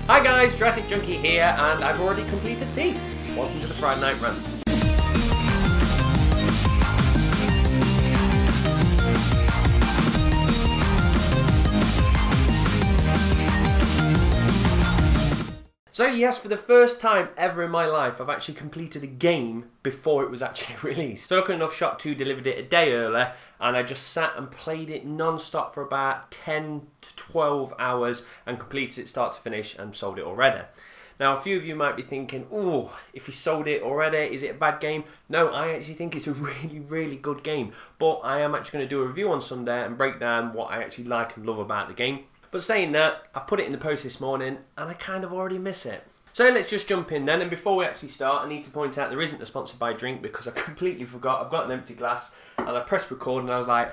Hi guys, Jurassic Junkie here, and I've already completed Thief. Welcome to the Friday Night Rant. So yes, for the first time ever in my life, I've actually completed a game before it was actually released. So luckily enough, Shot 2 delivered it a day early, and I just sat and played it non-stop for about 10 to 12 hours and completed it start to finish and sold it already. Now a few of you might be thinking, oh, if you sold it already, is it a bad game? No, I actually think it's a really good game. But I am actually going to do a review on Sunday and break down what I actually like and love about the game. But saying that, I've put it in the post this morning and I kind of already miss it. So let's just jump in then, and before we actually start, I need to point out there isn't a sponsored by drink because I completely forgot. I've got an empty glass and I pressed record and I was like,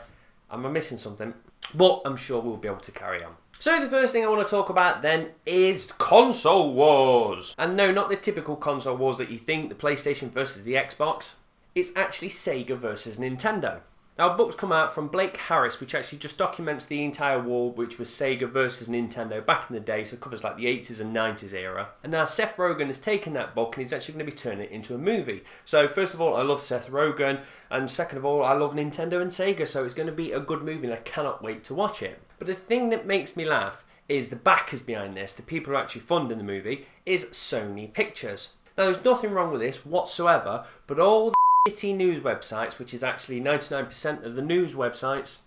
am I missing something? But I'm sure we'll be able to carry on. So the first thing I want to talk about then is console wars. And no, not the typical console wars that you think, the PlayStation versus the Xbox. It's actually Sega versus Nintendo. Now, a book's come out from Blake Harris, which actually just documents the entire war, which was Sega versus Nintendo back in the day, so it covers like the 80s and 90s era. And now Seth Rogen has taken that book and he's actually going to be turning it into a movie. So first of all, I love Seth Rogen, and second of all, I love Nintendo and Sega, so it's going to be a good movie and I cannot wait to watch it. But the thing that makes me laugh is the backers behind this, the people who are actually funding the movie, is Sony Pictures. Now, there's nothing wrong with this whatsoever, but all the shitty news websites, which is actually 99% of the news websites,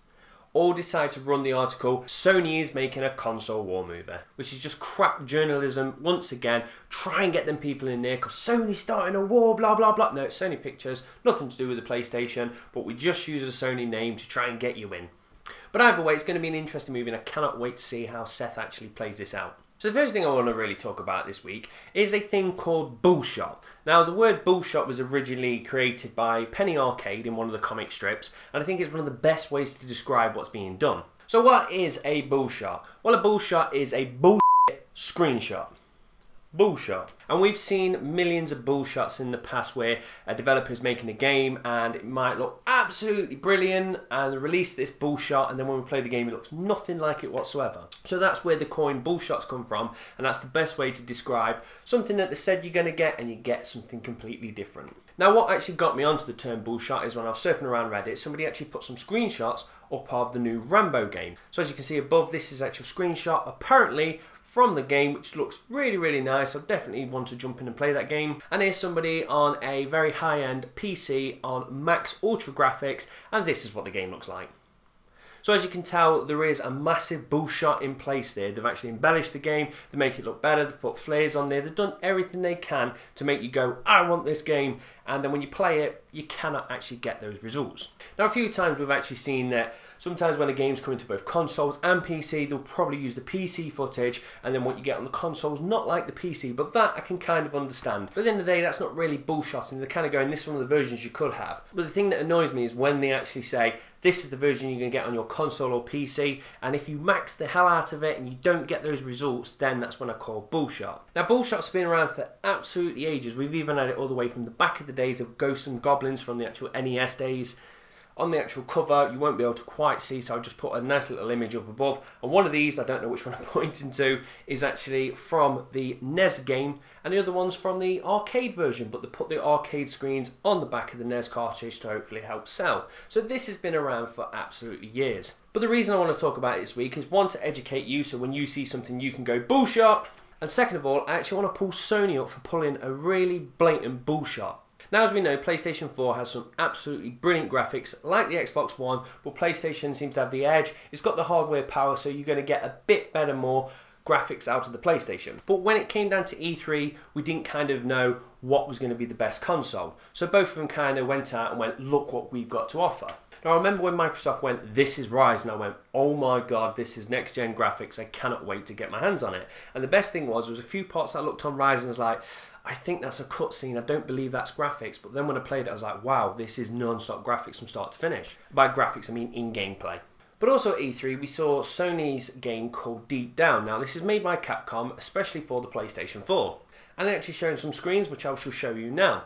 all decide to run the article, Sony is making a console war movie, which is just crap journalism once again. Try and get them people in there because Sony's starting a war, blah blah blah. No, it's Sony Pictures, nothing to do with the PlayStation, but we just use a Sony name to try and get you in. But either way, it's going to be an interesting movie and I cannot wait to see how Seth actually plays this out. So the first thing I want to really talk about this week is a thing called Bullshot. Now the word Bullshot was originally created by Penny Arcade in one of the comic strips, and I think it's one of the best ways to describe what's being done. So what is a Bullshot? Well, a Bullshot is a bullshit screenshot. Bullshot. And we've seen millions of bullshots in the past where a developer's making a game and it might look absolutely brilliant and they release this bullshot, and then when we play the game it looks nothing like it whatsoever. So that's where the coin bullshots come from, and that's the best way to describe something that they said you're going to get and you get something completely different. Now what actually got me onto the term bullshot is when I was surfing around Reddit, somebody actually put some screenshots up of the new Rambo game. So as you can see above, this is actual screenshot apparently from the game, which looks really nice. I definitely want to jump in and play that game. And here's somebody on a very high-end PC on max ultra graphics, and this is what the game looks like. So as you can tell, there is a massive bullshot in place there. They've actually embellished the game, they make it look better, they've put flares on there, they've done everything they can to make you go, I want this game, and then when you play it, you cannot actually get those results. Now a few times we've actually seen that sometimes when a game's coming to both consoles and PC, they'll probably use the PC footage, and then what you get on the consoles, not like the PC, but that I can kind of understand. But at the end of the day, that's not really bullshotting. They're kind of going, this is one of the versions you could have. But the thing that annoys me is when they actually say, this is the version you're going to get on your console or PC, and if you max the hell out of it and you don't get those results, then that's when I call bullshot. Now bullshot's been around for absolutely ages. We've even had it all the way from the back of the days of Ghosts and Goblins, from the actual NES days. On the actual cover, you won't be able to quite see, so I'll just put a nice little image up above. And one of these, I don't know which one I'm pointing to, is actually from the NES game, and the other one's from the arcade version, but they put the arcade screens on the back of the NES cartridge to hopefully help sell. So this has been around for absolutely years. But the reason I want to talk about it this week is, one, to educate you, so when you see something you can go bullshot, and second of all, I actually want to pull Sony up for pulling a really blatant bullshot. Now, as we know, PlayStation 4 has some absolutely brilliant graphics like the Xbox One, but PlayStation seems to have the edge. It's got the hardware power, so you're going to get a bit better, more graphics out of the PlayStation. But when it came down to E3, we didn't kind of know what was going to be the best console. So both of them kind of went out and went, look what we've got to offer. Now, I remember when Microsoft went, this is Rise, and I went, oh my god, this is next-gen graphics, I cannot wait to get my hands on it. And the best thing was, there was a few parts I looked on Rise and was like, I think that's a cutscene, I don't believe that's graphics. But then when I played it, I was like, wow, this is non-stop graphics from start to finish. By graphics, I mean in-game play. But also at E3, we saw Sony's game called Deep Down. Now, this is made by Capcom, especially for the PlayStation 4. And they're actually showing some screens, which I shall show you now.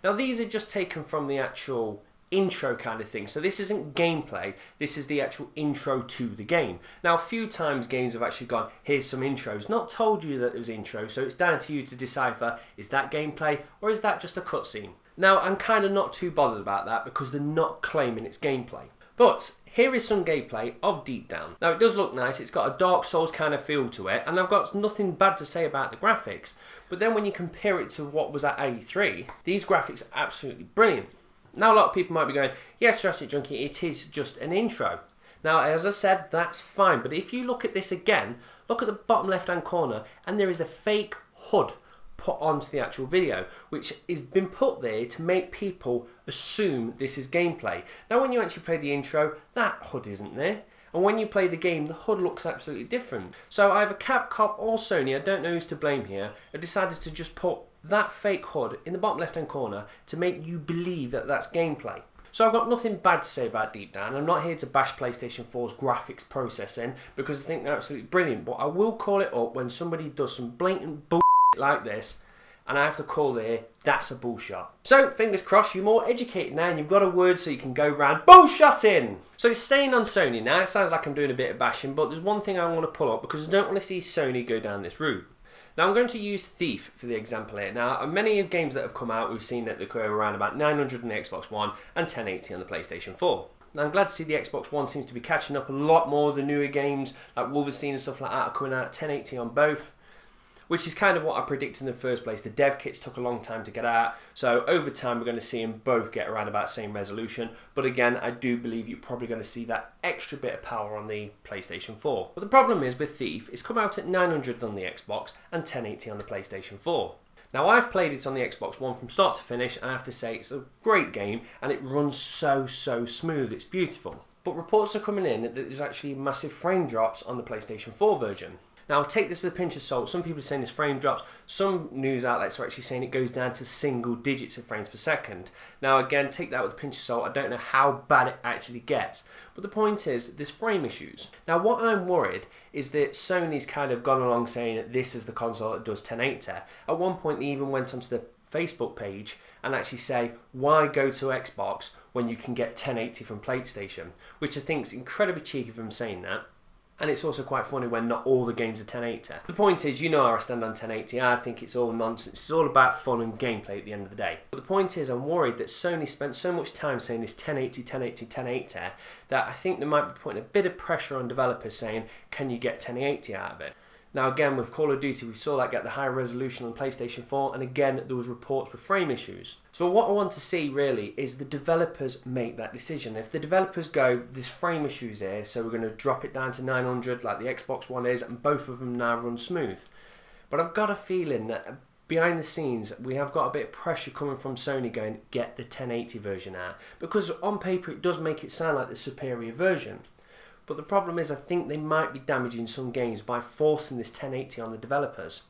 Now, these are just taken from the actual intro kind of thing. So this isn't gameplay, this is the actual intro to the game. Now a few times games have actually gone, here's some intros, not told you that there was intro, so it's down to you to decipher, is that gameplay or is that just a cutscene? Now I'm kind of not too bothered about that because they're not claiming it's gameplay. But here is some gameplay of Deep Down. Now it does look nice, it's got a Dark Souls kind of feel to it, and I've got nothing bad to say about the graphics. But then when you compare it to what was at A3, these graphics are absolutely brilliant. Now a lot of people might be going, yes Jurassic Junkie, it is just an intro. Now as I said, that's fine, but if you look at this again, look at the bottom left hand corner and there is a fake HUD put onto the actual video, which has been put there to make people assume this is gameplay. Now when you actually play the intro, that HUD isn't there. And when you play the game, the HUD looks absolutely different. So either Capcom or Sony, I don't know who's to blame here, have decided to just put that fake HUD in the bottom left hand corner to make you believe that that's gameplay. So I've got nothing bad to say about Deep Down. I'm not here to bash PlayStation 4's graphics processing because I think they're absolutely brilliant, but I will call it up when somebody does some blatant bullshit like this and I have to call there, that's a bullshot. So fingers crossed, you're more educated now and you've got a word so you can go round bullshotting. So staying on Sony now, it sounds like I'm doing a bit of bashing, but there's one thing I want to pull up because I don't want to see Sony go down this route. Now I'm going to use Thief for the example here. Now many of games that have come out, we've seen that they go around about 900 on the Xbox One and 1080 on the PlayStation 4. Now I'm glad to see the Xbox One seems to be catching up a lot more. The newer games like Wolverine and stuff like that are coming out at 1080 on both, which is kind of what I predicted in the first place. The dev kits took a long time to get out, so over time we're going to see them both get around about the same resolution. But again, I do believe you're probably going to see that extra bit of power on the PlayStation 4. But the problem is with Thief, it's come out at 900 on the Xbox and 1080 on the PlayStation 4. Now I've played it on the Xbox One from start to finish, and I have to say it's a great game and it runs so smooth, it's beautiful. But reports are coming in that there's actually massive frame drops on the PlayStation 4 version. Now take this with a pinch of salt. Some people are saying there's frame drops. Some news outlets are actually saying it goes down to single digits of frames per second. Now again, take that with a pinch of salt. I don't know how bad it actually gets. But the point is, there's frame issues. Now what I'm worried is that Sony's kind of gone along saying that this is the console that does 1080. At one point they even went onto the Facebook page and actually say, why go to Xbox when you can get 1080 from PlayStation? Which I think is incredibly cheeky of them saying that. And it's also quite funny when not all the games are 1080. The point is, you know how I stand on 1080. I think it's all nonsense. It's all about fun and gameplay at the end of the day. But the point is, I'm worried that Sony spent so much time saying this 1080, 1080, 1080 that I think they might be putting a bit of pressure on developers saying, can you get 1080 out of it? Now again, with Call of Duty, we saw that get the higher resolution on PlayStation 4, and again, there was reports with frame issues. So what I want to see really is the developers make that decision. If the developers go, there's frame issues here, so we're going to drop it down to 900 like the Xbox One is, and both of them now run smooth. But I've got a feeling that behind the scenes, we have got a bit of pressure coming from Sony going, get the 1080 version out. Because on paper, it does make it sound like the superior version. But the problem is, I think they might be damaging some games by forcing this 1080 on the developers.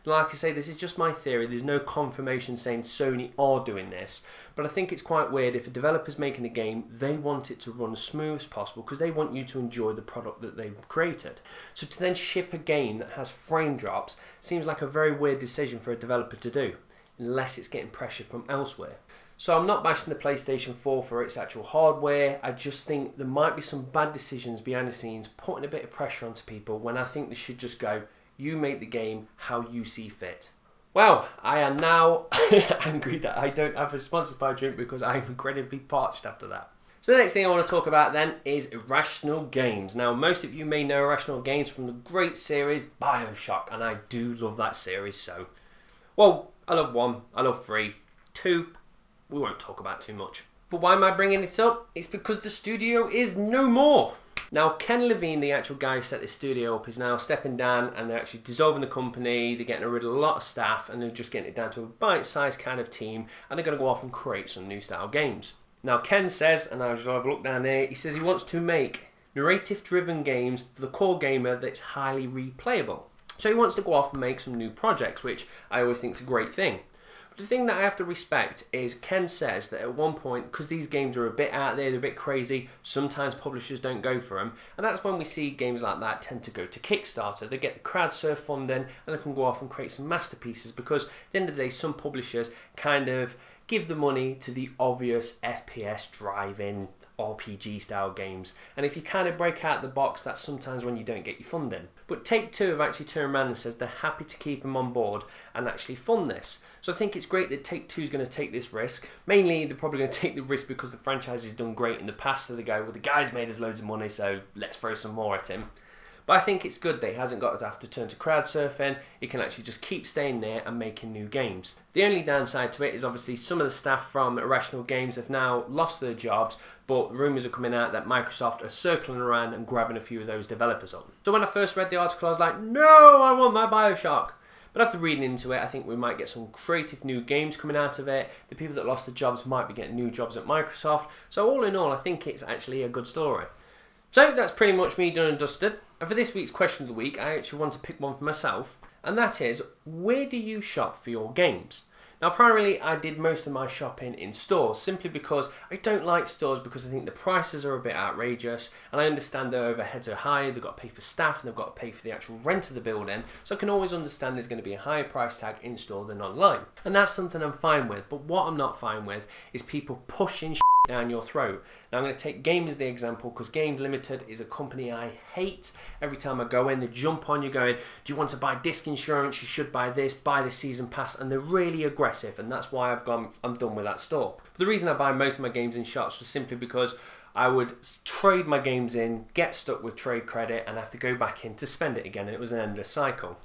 Like I say, this is just my theory. There's no confirmation saying Sony are doing this. But I think it's quite weird if a developer's making a game, they want it to run as smooth as possible because they want you to enjoy the product that they've created. So to then ship a game that has frame drops seems like a very weird decision for a developer to do, unless it's getting pressure from elsewhere. So I'm not bashing the PlayStation 4 for its actual hardware. I just think there might be some bad decisions behind the scenes putting a bit of pressure onto people when I think they should just go, you make the game how you see fit. Well, I am now angry that I don't have a sponsored by drink because I'm incredibly parched after that. So the next thing I want to talk about then is Irrational Games. Now most of you may know Irrational Games from the great series Bullshot, and I do love that series. So, well, I love 1, I love 3, 2, we won't talk about too much. But why am I bringing it up? It's because the studio is no more. Now Ken Levine, the actual guy who set this studio up, is now stepping down and they're actually dissolving the company. They're getting rid of a lot of staff and they're just getting it down to a bite-sized kind of team, and they're going to go off and create some new style games. Now Ken says, and I'll just have a look down there, he says he wants to make narrative-driven games for the core gamer that's highly replayable. So he wants to go off and make some new projects, which I always think is a great thing. The thing that I have to respect is Ken says that at one point, because these games are a bit out there, they're a bit crazy, sometimes publishers don't go for them, and that's when we see games like that tend to go to Kickstarter. They get the crowd surf funding and they can go off and create some masterpieces, because at the end of the day some publishers kind of give the money to the obvious FPS driving RPG style games. And if you kind of break out the box, that's sometimes when you don't get your funding. But Take-Two have actually turned around and says they're happy to keep them on board and actually fund this. So I think it's great that Take-Two is going to take this risk. Mainly, they're probably going to take the risk because the franchise has done great in the past, so they go, well, the guy's made us loads of money, so let's throw some more at him. But I think it's good that he hasn't got to have to turn to crowd surfing. He can actually just keep staying there and making new games. The only downside to it is obviously some of the staff from Irrational Games have now lost their jobs, but rumours are coming out that Microsoft are circling around and grabbing a few of those developers on. So when I first read the article, I was like, no, I want my Bioshock. But after reading into it, I think we might get some creative new games coming out of it. The people that lost their jobs might be getting new jobs at Microsoft. So all in all, I think it's actually a good story. So that's pretty much me done and dusted. And for this week's question of the week, I actually want to pick one for myself. And that is, where do you shop for your games? Now, primarily, I did most of my shopping in stores, simply because I don't like stores because I think the prices are a bit outrageous, and I understand their overheads are high, they've got to pay for staff, and they've got to pay for the actual rent of the building, so I can always understand there's going to be a higher price tag in store than online. And that's something I'm fine with, but what I'm not fine with is people pushing down your throat. Now I'm going to take Games as the example because Games Limited is a company I hate. Every time I go in, they jump on you going, do you want to buy disc insurance? You should buy this season pass, and they're really aggressive, and that's why I'm done with that store. But the reason I buy most of my games in shops was simply because I would trade my games in, get stuck with trade credit, and have to go back in to spend it again, and it was an endless cycle.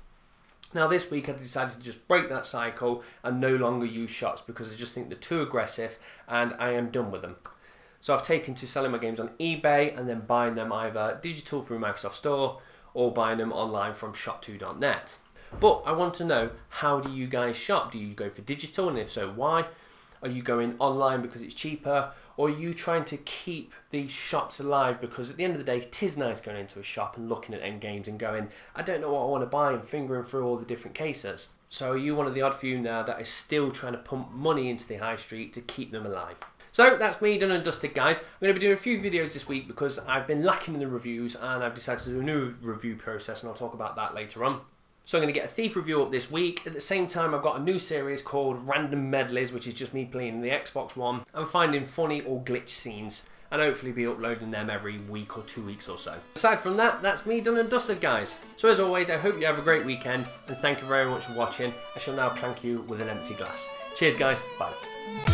Now this week I decided to just break that cycle and no longer use shops because I just think they're too aggressive and I am done with them. So I've taken to selling my games on eBay and then buying them either digital through Microsoft Store or buying them online from shop2.net. But I want to know, how do you guys shop? Do you go for digital, and if so, why? Are you going online because it's cheaper? Or are you trying to keep these shops alive? Because at the end of the day, it is nice going into a shop and looking at end games and going, I don't know what I want to buy, and fingering through all the different cases. So are you one of the odd few now that is still trying to pump money into the high street to keep them alive? So that's me done and dusted, guys. I'm going to be doing a few videos this week because I've been lacking in the reviews, and I've decided to do a new review process, and I'll talk about that later on. So I'm going to get a Thief review up this week. At the same time, I've got a new series called Random Medleys, which is just me playing the Xbox One and finding funny or glitch scenes, and hopefully be uploading them every week or 2 weeks or so. Aside from that, that's me done and dusted, guys. So as always, I hope you have a great weekend, and thank you very much for watching. I shall now clank you with an empty glass. Cheers, guys. Bye.